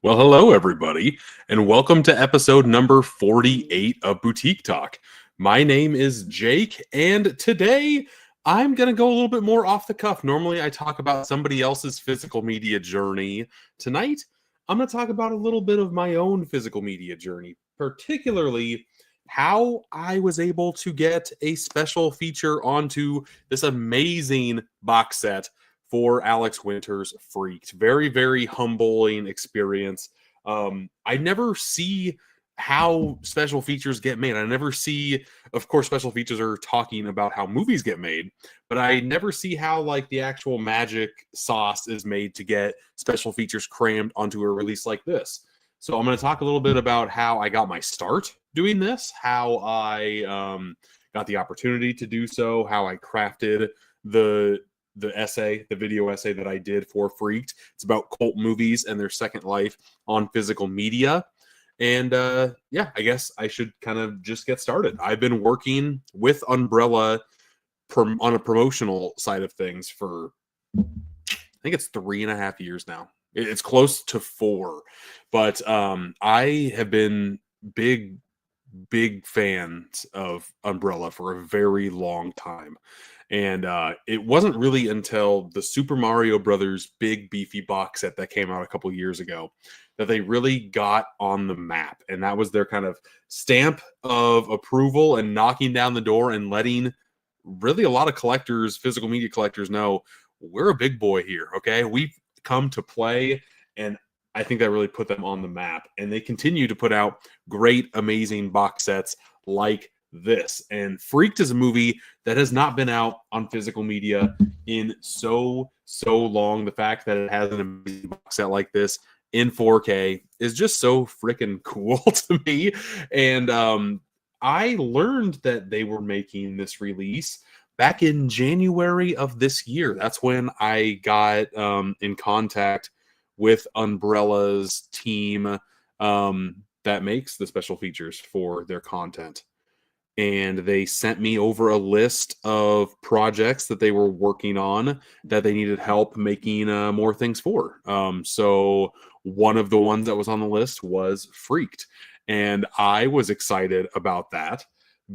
Well, hello, everybody, and welcome to episode number 48 of Boutique Talk. My name is Jake, and today I'm going to go a little bit more off the cuff. Normally, I talk about somebody else's physical media journey. Tonight, I'm going to talk about a little bit of my own physical media journey, particularly how I was able to get a special feature onto this amazing box set for Alex Winter's Freaked. Very, very humbling experience. I never see how special features get made. I never see, of course, special features are talking about how movies get made, but I never see how like the actual magic sauce is made to get special features crammed onto a release like this. So I'm going to talk a little bit about how I got my start doing this, how I got the opportunity to do so, how I crafted the video essay that I did for Freaked. It's about cult movies and their second life on physical media. And yeah, I guess I should kind of just get started. I've been working with Umbrella on a promotional side of things for, I think it's 3.5 years now. It's close to 4, but I have been big fans of Umbrella for a very long time. And it wasn't really until the Super Mario Brothers big beefy box set that came out a couple years ago that they really got on the map. And that was their kind of stamp of approval and knocking down the door and letting really a lot of collectors, physical media collectors, know we're a big boy here. Okay. We've come to play. And I think that really put them on the map. And they continue to put out great, amazing box sets like this. And Freaked is a movie that has not been out on physical media in so long. The fact that it has an amazing box set like this in 4K is just so freaking cool to me. And I learned that they were making this release back in January of this year. That's when I got in contact with Umbrella's team that makes the special features for their content. And they sent me over a list of projects that they were working on that they needed help making more things for. So one of the ones that was on the list was Freaked. And I was excited about that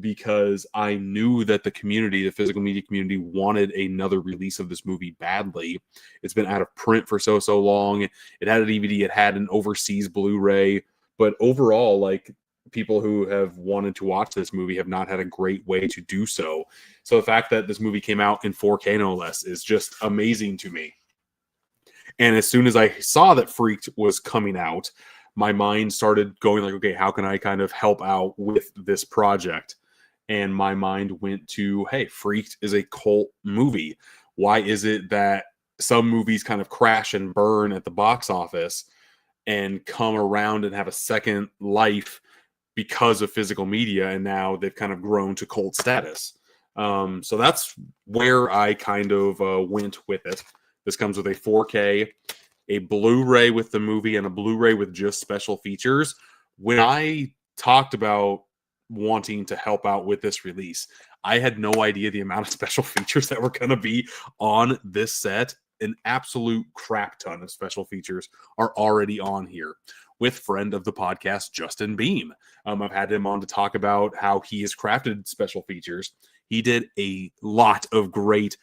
because I knew that the community, the physical media community, wanted another release of this movie badly. It's been out of print for so long. It had a DVD, it had an overseas Blu-ray, but overall, like, people who have wanted to watch this movie have not had a great way to do so. So the fact that this movie came out in 4K no less is just amazing to me. And as soon as I saw that Freaked was coming out, my mind started going like, okay, how can I kind of help out with this project? And my mind went to, hey, Freaked is a cult movie. Why is it that some movies kind of crash and burn at the box office and come around and have a second life because of physical media, and now they've kind of grown to cult status? So that's where I kind of went with it. This comes with a 4K, a Blu-ray with the movie, and a Blu-ray with just special features. When I talked about wanting to help out with this release, I had no idea the amount of special features that were going to be on this set. An absolute crap ton of special features are already on here with friend of the podcast, Justin Beam. I've had him on to talk about how he has crafted special features. He did a lot of great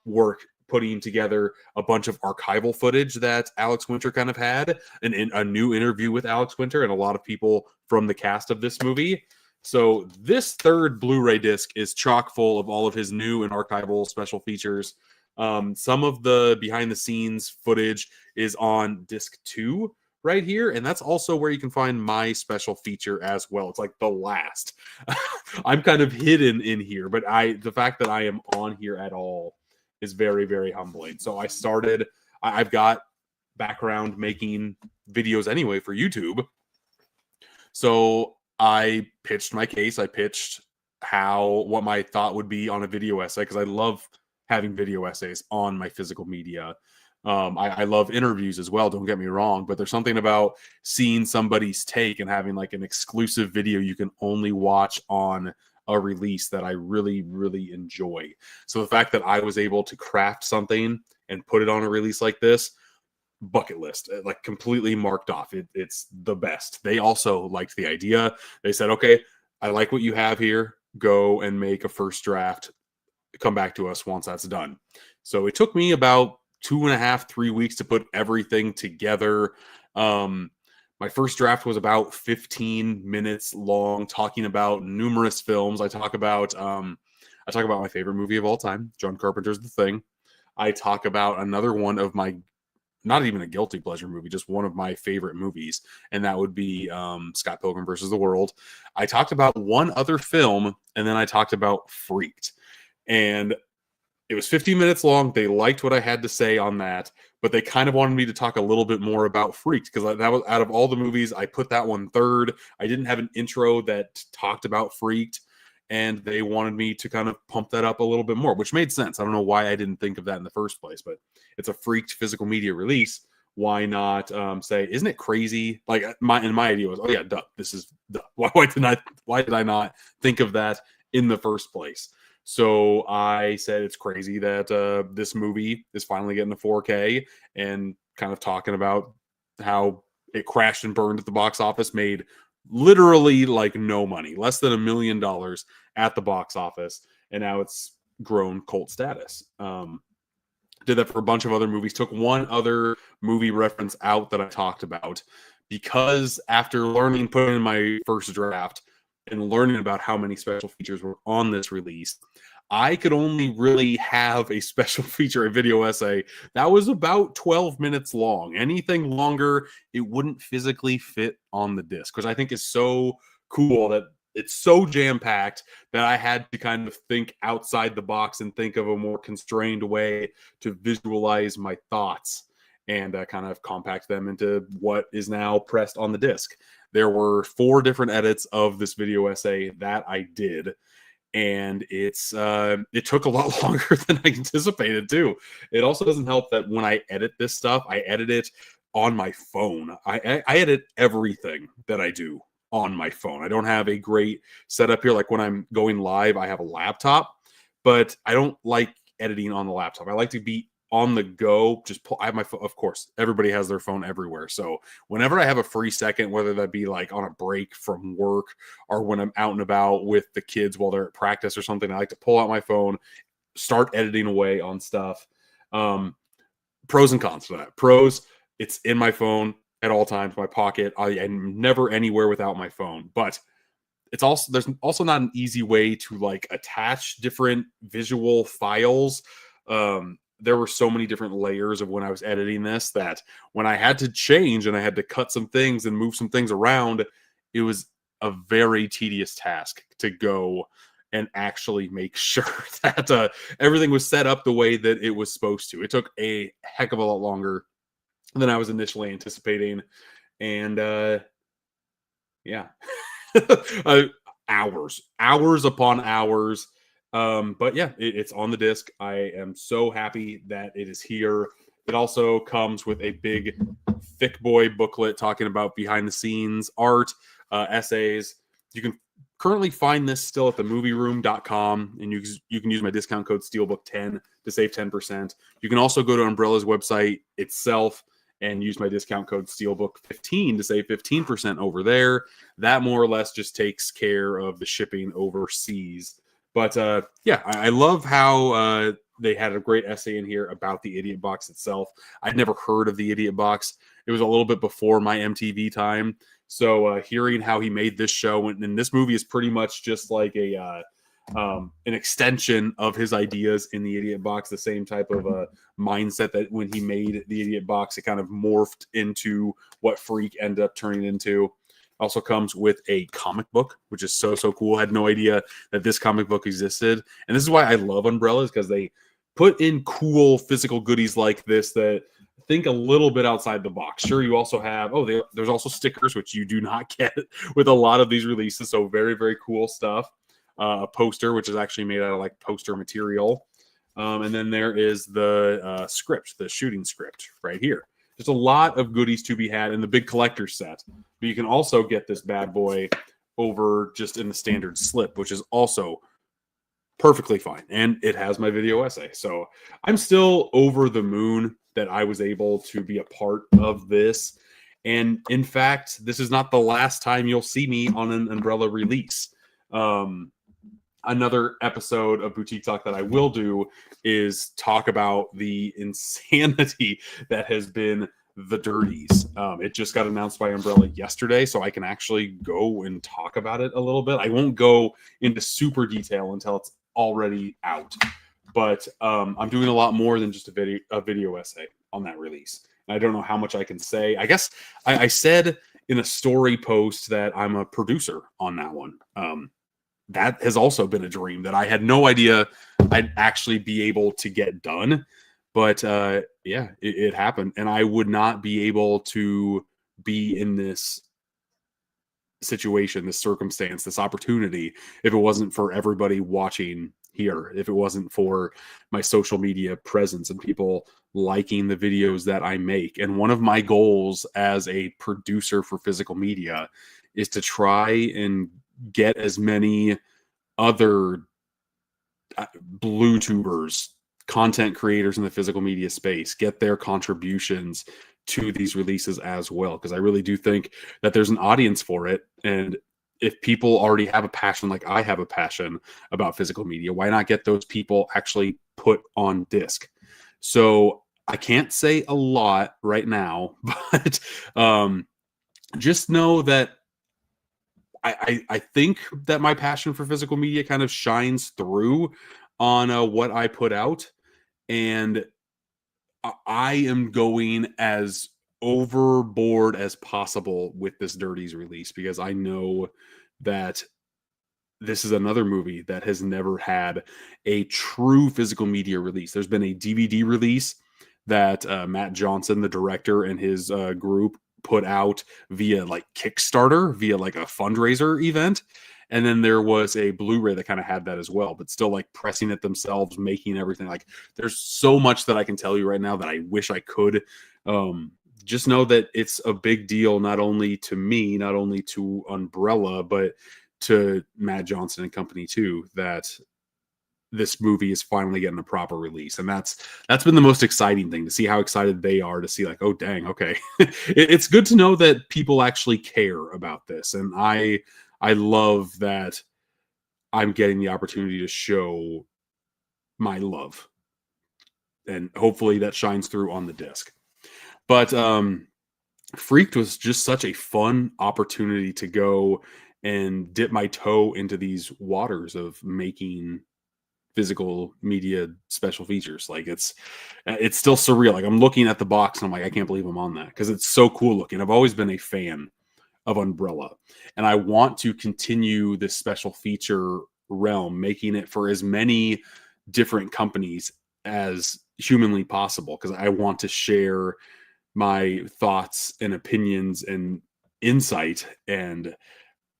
work putting together a bunch of archival footage that Alex Winter kind of had, and a new interview with Alex Winter and a lot of people from the cast of this movie. So this third Blu-ray disc is chock full of all of his new and archival special features. Some of the behind the scenes footage is on disc 2 right here, and that's also where you can find my special feature as well. It's like the last. I'm kind of hidden in here, but the fact that I am on here at all is very, very humbling. So I've got background making videos anyway for YouTube. So I pitched my case. I pitched what my thought would be on a video essay, because I love having video essays on my physical media. I love interviews as well, don't get me wrong, but there's something about seeing somebody's take and having like an exclusive video you can only watch on a release that I really, really enjoy. So the fact that I was able to craft something and put it on a release like this bucket list, like completely marked off. It's the best. They also liked the idea. They said, okay, I like what you have here. Go and make a first draft. Come back to us once that's done. So it took me about 2.5, 3 weeks to put everything together. My first draft was about 15 minutes long, talking about numerous films. I talk about my favorite movie of all time, John Carpenter's The Thing. I talk about another one of my, not even a guilty pleasure movie, just one of my favorite movies, and that would be Scott Pilgrim versus the World. I talked about one other film, and then I talked about Freaked. And it was 15 minutes long. They liked what I had to say on that, but they kind of wanted me to talk a little bit more about Freaked, because that was, out of all the movies, I put that one third. I didn't have an intro that talked about Freaked, and they wanted me to kind of pump that up a little bit more, which made sense. I don't know why I didn't think of that in the first place, but it's a Freaked physical media release. Why not say, isn't it crazy? Like my idea was, oh yeah, duh, this is duh. Why did I not think of that in the first place? So I said it's crazy that this movie is finally getting a 4K, and kind of talking about how it crashed and burned at the box office, made literally like no money, less than $1 million at the box office, and now it's grown cult status. Did that for a bunch of other movies. Took one other movie reference out that I talked about, because after putting in my first draft and learning about how many special features were on this release, I could only really have a special feature, a video essay, that was about 12 minutes long. Anything longer, it wouldn't physically fit on the disc, which I think is so cool that it's so jam-packed that I had to kind of think outside the box and think of a more constrained way to visualize my thoughts, and kind of compact them into what is now pressed on the disc. There were 4 different edits of this video essay that I did, and it took a lot longer than I anticipated too. It also doesn't help that when I edit this stuff, I edit it on my phone. I edit everything that I do on my phone. I don't have a great setup here. Like when I'm going live, I have a laptop, but I don't like editing on the laptop. I like to be on the go. I have my phone. Of course, everybody has their phone everywhere. So whenever I have a free second, whether that be like on a break from work or when I'm out and about with the kids while they're at practice or something, I like to pull out my phone, start editing away on stuff. Pros and cons for that. Pros, it's in my phone at all times, my pocket. I'm never anywhere without my phone. But there's also not an easy way to like attach different visual files. There were so many different layers of when I was editing this that when I had to change and I had to cut some things and move some things around, it was a very tedious task to go and actually make sure that everything was set up the way that it was supposed to. It took a heck of a lot longer than I was initially anticipating. And yeah, hours upon hours. But yeah, it's on the disc. I am so happy that it is here. It also comes with a big thick boy booklet talking about behind the scenes art, essays. You can currently find this still at themovieroom.com, and you can use my discount code SteelBook10 to save 10%. You can also go to Umbrella's website itself and use my discount code SteelBook15 to save 15% over there. That more or less just takes care of the shipping overseas. But yeah, I love how they had a great essay in here about the Idiot Box itself. I'd never heard of the Idiot Box. It was a little bit before my MTV time. So hearing how he made this show, and this movie is pretty much just like an extension of his ideas in the Idiot Box, the same type of mindset that when he made the Idiot Box, it kind of morphed into what Freak ended up turning into. Also comes with a comic book, which is so cool. I had no idea that this comic book existed. And this is why I love Umbrellas, because they put in cool physical goodies like this that think a little bit outside the box. Sure, you also have, there's also stickers, which you do not get with a lot of these releases. So very, very cool stuff. A poster, which is actually made out of like poster material. And then there is the script, the shooting script right here. Just a lot of goodies to be had in the big collector's set. But you can also get this bad boy over just in the standard slip, which is also perfectly fine. And it has my video essay. So I'm still over the moon that I was able to be a part of this. And in fact, this is not the last time you'll see me on an Umbrella release. Another episode of Boutique Talk that I will do is talk about the insanity that has been the Dirties. It just got announced by Umbrella yesterday, so I can actually go and talk about it a little bit. I won't go into super detail until it's already out, but I'm doing a lot more than just a video essay on that release. And I don't know how much I can say. I guess I said in a story post that I'm a producer on that one. That has also been a dream that I had no idea I'd actually be able to get done. But yeah, it happened. And I would not be able to be in this situation, this circumstance, this opportunity, if it wasn't for everybody watching here, if it wasn't for my social media presence and people liking the videos that I make. And one of my goals as a producer for physical media is to try and get as many other blue tubers, content creators in the physical media space, get their contributions to these releases as well, because I really do think that there's an audience for it. And if people already have a passion like I have a passion about physical media, why not get those people actually put on disc? So I can't say a lot right now, but just know that I think that my passion for physical media kind of shines through on what I put out. And I am going as overboard as possible with this Dirties release, because I know that this is another movie that has never had a true physical media release. There's been a DVD release that Matt Johnson, the director, and his group put out via like Kickstarter, via like a fundraiser event. And then there was a Blu-ray that kind of had that as well, but still like pressing it themselves, making everything. Like there's so much that I can tell you right now that I wish I could. Just know that it's a big deal, not only to me, not only to Umbrella, but to Matt Johnson and company too, that this movie is finally getting a proper release. And that's been the most exciting thing, to see how excited they are to see like, oh dang, okay. It's good to know that people actually care about this. And I love that I'm getting the opportunity to show my love, and hopefully that shines through on the disc. But Freaked was just such a fun opportunity to go and dip my toe into these waters of making physical media special features. Like it's still surreal. Like I'm looking at the box and I'm like, I can't believe I'm on that, because it's so cool looking. I've always been a fan of Umbrella, and I want to continue this special feature realm, making it for as many different companies as humanly possible, because I want to share my thoughts and opinions and insight and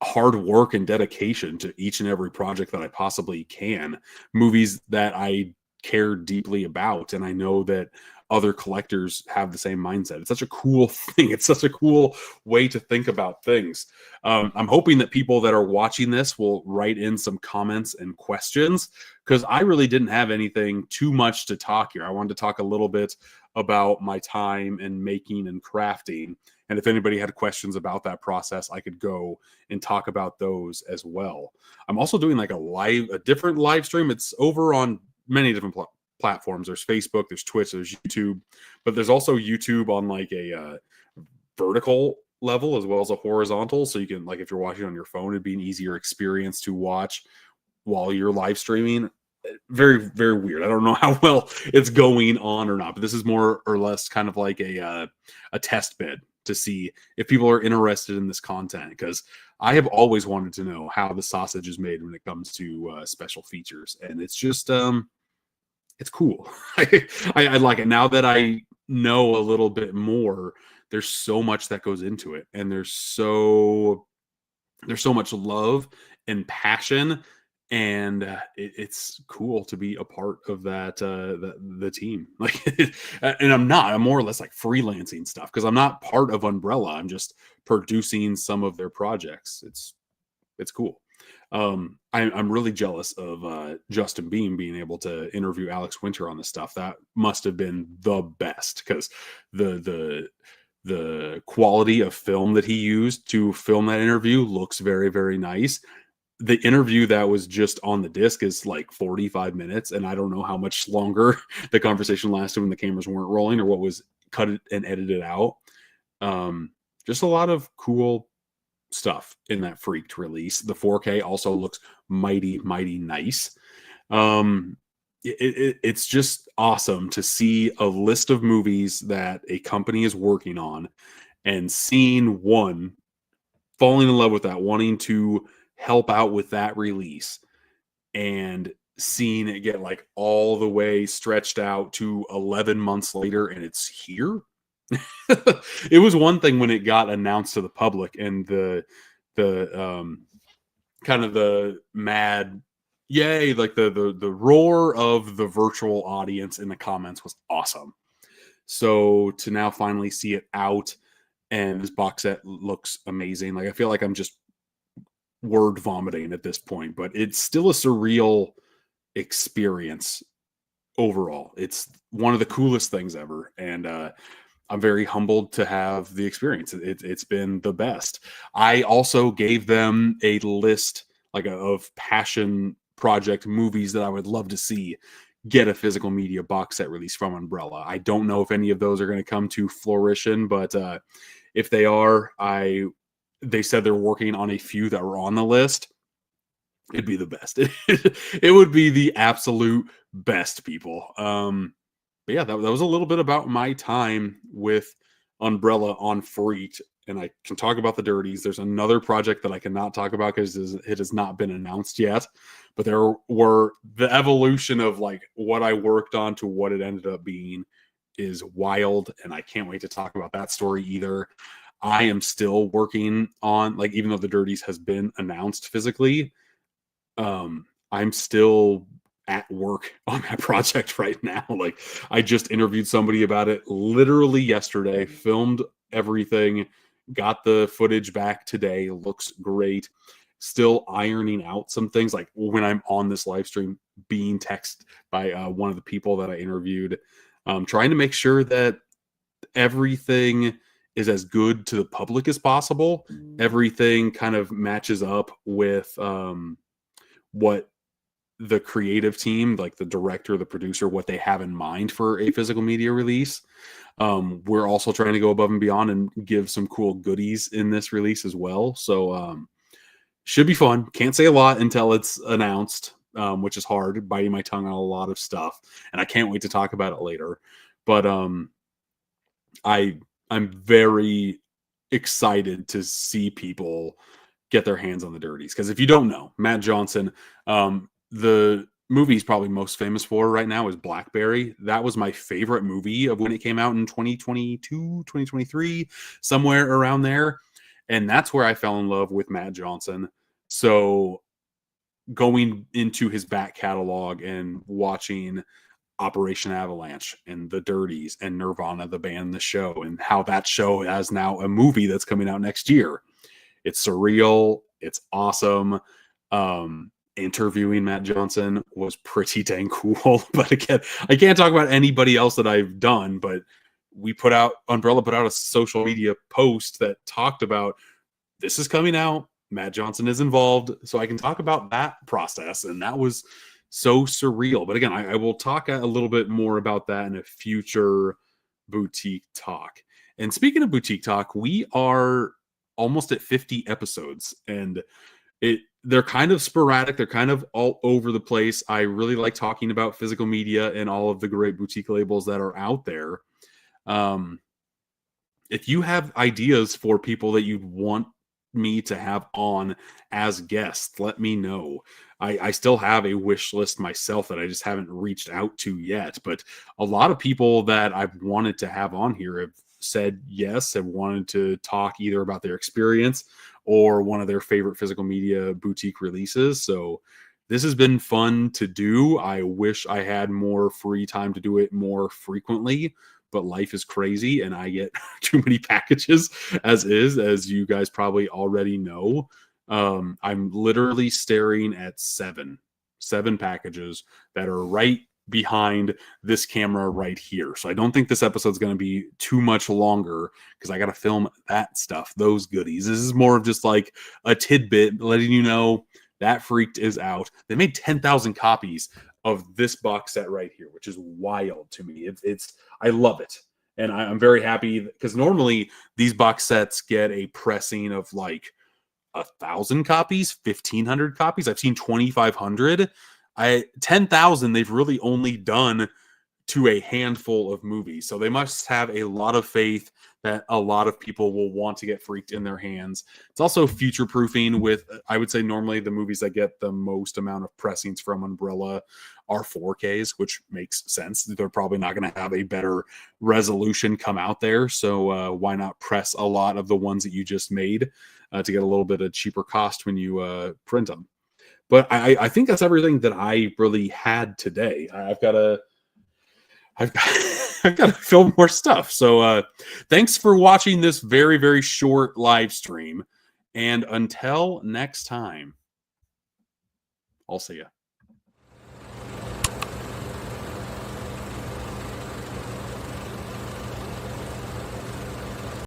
hard work and dedication to each and every project that I possibly can. Movies that I care deeply about, and I know that other collectors have the same mindset. It's such a cool thing. It's such a cool way to think about things. I'm hoping that people that are watching this will write in some comments and questions, because I really didn't have anything too much to talk here. I wanted to talk a little bit about my time in making and crafting. And if anybody had questions about that process, I could go and talk about those as well. I'm also doing like a different live stream. It's over on many different platforms. There's Facebook, there's Twitch, there's YouTube, but there's also YouTube on like a vertical level as well as a horizontal. So you can, like, if you're watching on your phone, it'd be an easier experience to watch while you're live streaming. Very, very weird. I don't know how well it's going on or not, but this is more or less kind of like a test bed to see if people are interested in this content, because I have always wanted to know how the sausage is made when it comes to special features, and it's just it's cool. I like it now that I know a little bit more. There's so much that goes into it, and there's so much love and passion, and it's cool to be a part of that the team. Like, and I'm more or less like freelancing stuff, because I'm not part of Umbrella. I'm just producing some of their projects. It's cool. I'm really jealous of Justin Beam being able to interview Alex Winter on this stuff. That must have been the best because the the the quality of film that he used to film that interview looks very, very nice. The interview that was just on the disc is like 45 minutes, and I don't know how much longer the conversation lasted when the cameras weren't rolling or what was cut and edited out. Um, just a lot of cool stuff in that freaked release. The 4K also looks mighty, mighty nice. Um, it's just awesome to see a list of movies that a company is working on and seeing one falling in love with that, wanting to help out with that release, and seeing it get like all the way stretched out to 11 months later and it's here. It was one thing when it got announced to the public and the kind of the mad yay, like the roar of the virtual audience in the comments was awesome. So to now finally see it out and this box set looks amazing. Like I feel like I'm just word vomiting at this point, but it's still a surreal experience overall. It's one of the coolest things ever, and I'm very humbled to have the experience. It's been the best. I also gave them a list like of passion project movies that I would love to see get a physical media box set release from Umbrella. I don't know if any of those are going to come to fruition, but if they are, they said they're working on a few that were on the list. It'd be the best. It would be the absolute best, people. But yeah, that was a little bit about my time with Umbrella on Freaked, and I can talk about the Dirties. There's another project that I cannot talk about because it has not been announced yet. But there were the evolution of like what I worked on to what it ended up being is wild, and I can't wait to talk about that story either. I am still working on, like, even though the Dirties has been announced physically, I'm still at work on that project right now. Like, I just interviewed somebody about it literally yesterday, filmed everything, got the footage back today, looks great. Still ironing out some things, like when I'm on this live stream being texted by one of the people that I interviewed, trying to make sure that everything is as good to the public as possible. Everything kind of matches up with what the creative team, like the director, the producer, what they have in mind for a physical media release. We're also trying to go above and beyond and give some cool goodies in this release as well. So should be fun. Can't say a lot until it's announced, which is hard, biting my tongue on a lot of stuff. And I can't wait to talk about it later. But I'm very excited to see people get their hands on the Dirties, because if you don't know, Matt Johnson, the movie he's probably most famous for right now is Blackberry. That was my favorite movie of when it came out in 2022, 2023, somewhere around there. And that's where I fell in love with Matt Johnson. So going into his back catalog and watching Operation Avalanche and the Dirties and Nirvana, the band, the show, and how that show has now a movie that's coming out next year. It's surreal. It's awesome. Interviewing Matt Johnson was pretty dang cool. But again, I can't talk about anybody else that I've done, but Umbrella put out a social media post that talked about this is coming out. Matt Johnson is involved. So I can talk about that process. And that was so surreal. But again, I will talk a little bit more about that in a future boutique talk. And speaking of boutique talk, we are almost at 50 episodes, and they're kind of sporadic. They're kind of all over the place. I really like talking about physical media and all of the great boutique labels that are out there. If you have ideas for people that you'd want me to have on as guests, let me know. I still have a wish list myself that I just haven't reached out to yet, but a lot of people that I've wanted to have on here have said yes, have wanted to talk either about their experience or one of their favorite physical media boutique releases. So this has been fun to do. I wish I had more free time to do it more frequently, but life is crazy and I get too many packages as you guys probably already know. I'm literally staring at seven packages that are right behind this camera right here. So I don't think this episode's going to be too much longer because I got to film that stuff, those goodies. This is more of just like a tidbit letting you know that Freaked is out. They made 10,000 copies of this box set right here, which is wild to me. It's I love it. And I'm very happy because normally these box sets get a pressing of like 1,000 copies, 1,500 copies. I've seen 2,500. 10,000. They've really only done to a handful of movies. So they must have a lot of faith that a lot of people will want to get Freaked in their hands. It's also future proofing with, I would say, normally the movies that get the most amount of pressings from Umbrella are 4Ks, which makes sense. They're probably not going to have a better resolution come out there. So why not press a lot of the ones that you just made to get a little bit of cheaper cost when you print them? But I think that's everything that I really had today. I've got, I've got to film more stuff. So thanks for watching this very, very short live stream. And until next time, I'll see you.